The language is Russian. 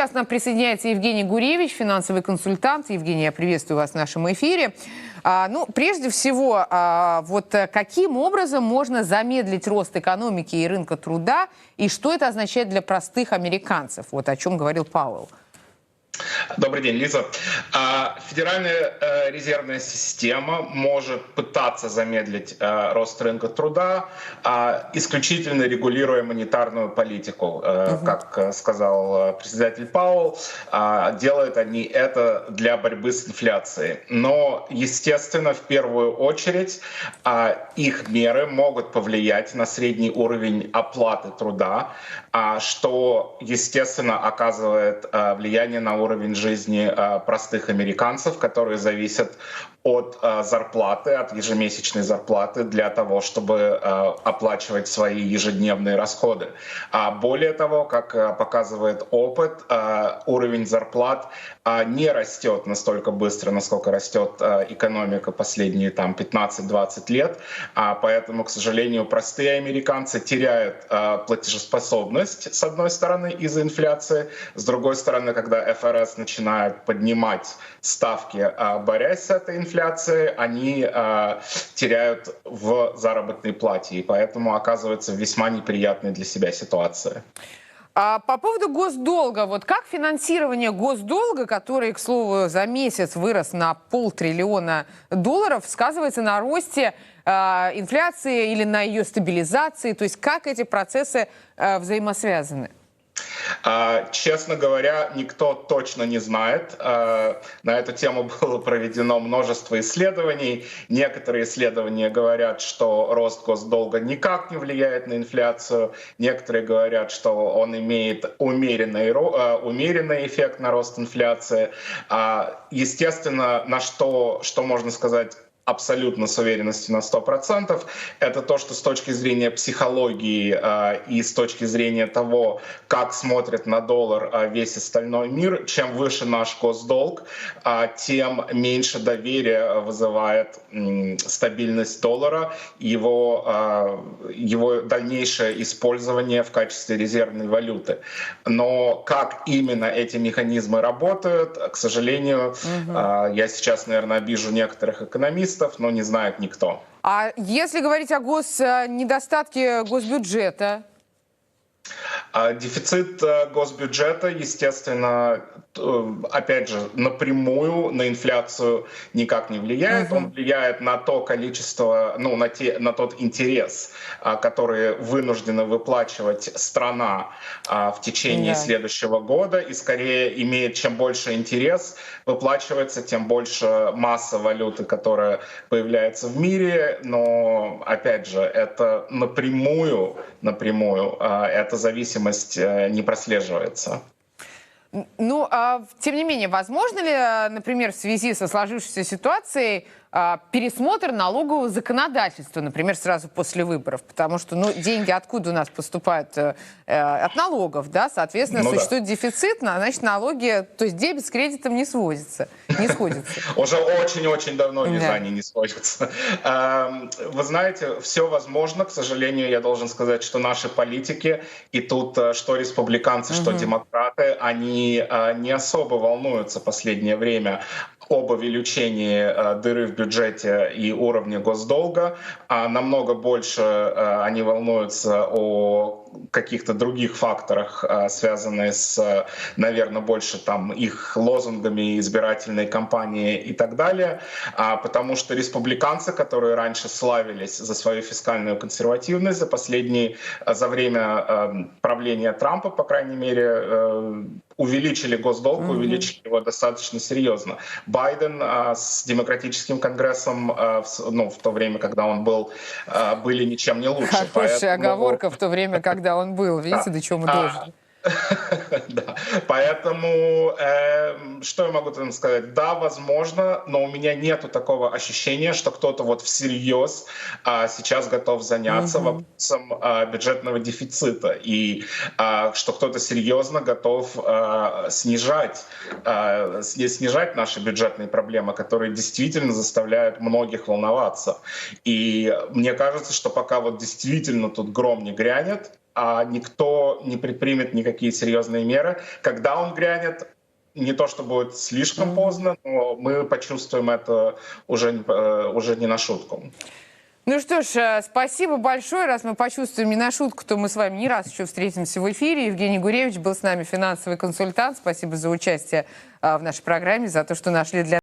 Сейчас к нам присоединяется Евгений Гуревич, финансовый консультант. Евгений, я приветствую вас в нашем эфире. Прежде всего, каким образом можно замедлить рост экономики и рынка труда, и что это означает для простых американцев? Вот о чем говорил Пауэлл. Добрый день, Лиза. Федеральная резервная система может пытаться замедлить рост рынка труда, исключительно регулируя монетарную политику. Как сказал председатель Пауэлл, делают они это для борьбы с инфляцией. Но, естественно, в первую очередь их меры могут повлиять на средний уровень оплаты труда, что, естественно, оказывает влияние на уровень жизни простых американцев, которые зависят от зарплаты, от ежемесячной зарплаты для того, чтобы оплачивать свои ежедневные расходы. Более того, как показывает опыт, уровень зарплат не растет настолько быстро, насколько растет экономика последние 15-20 лет. Поэтому, к сожалению, простые американцы теряют платежеспособность, с одной стороны, из-за инфляции, с другой стороны, когда ФРС начинает поднимать ставки, борясь с этой инфляцией, они теряют в заработной плате, и поэтому оказывается в весьма неприятной для себя ситуации. По поводу госдолга, как финансирование госдолга, который, к слову, за месяц вырос на $500 billion, сказывается на росте инфляции или на ее стабилизации, то есть как эти процессы взаимосвязаны? Честно говоря, никто точно не знает. На эту тему было проведено множество исследований. Некоторые исследования говорят, что рост госдолга никак не влияет на инфляцию. Некоторые говорят, что он имеет умеренный эффект на рост инфляции. Естественно, что можно сказать абсолютно с уверенностью на 100%, это то, что с точки зрения психологии и с точки зрения того, как смотрит на доллар весь остальной мир, чем выше наш госдолг, тем меньше доверия вызывает стабильность доллара, его дальнейшее использование в качестве резервной валюты. Но как именно эти механизмы работают, к сожалению, я сейчас, наверное, обижу некоторых экономистов, но не знает никто. А если говорить о недостатке госбюджета? Дефицит госбюджета, естественно, опять же, напрямую на инфляцию никак не влияет. Он влияет на то количество, на тот интерес, который вынуждена выплачивать страна в течение следующего года. И скорее имеет, чем больше интерес выплачивается, тем больше масса валюты, которая появляется в мире. Но, опять же, это напрямую эта зависимость не прослеживается. Тем не менее, возможно ли, например, в связи со сложившейся ситуацией пересмотр налогового законодательства, например, сразу после выборов? Потому что деньги откуда у нас поступают? От налогов, да? Соответственно, существует дефицит, значит, налоги, то есть дебет с кредитом не сходится. Уже очень-очень давно они не сходятся. Вы знаете, все возможно. К сожалению, я должен сказать, что наши политики, и тут что республиканцы, что демократы, они не особо волнуются в последнее время об увеличении дыры в бюджете и уровне госдолга, а намного больше они волнуются о каких-то других факторах, связанных с, наверное, больше их лозунгами избирательной кампании и так далее, потому что республиканцы, которые раньше славились за свою фискальную консервативность, за время правления Трампа, по крайней мере, увеличили госдолг, увеличили его достаточно серьезно. Байден с демократическим конгрессом, в то время, когда он были ничем не лучше. Хорошая оговорка, в то время, когда он был. Видите, до чего мы дожили. Да. Поэтому, что я могу там сказать? Да, возможно, но у меня нету такого ощущения, что кто-то всерьез сейчас готов заняться вопросом бюджетного дефицита, и что кто-то серьезно готов снижать наши бюджетные проблемы, которые действительно заставляют многих волноваться. И мне кажется, что пока действительно тут гром не грянет, никто не предпримет никакие серьезные меры. Когда он грянет, не то что будет слишком поздно, но мы почувствуем это уже не на шутку. Ну что ж, спасибо большое. Раз мы почувствуем не на шутку, то мы с вами не раз еще встретимся в эфире. Евгений Гуревич был с нами, финансовый консультант. Спасибо за участие в нашей программе, за то, что нашли для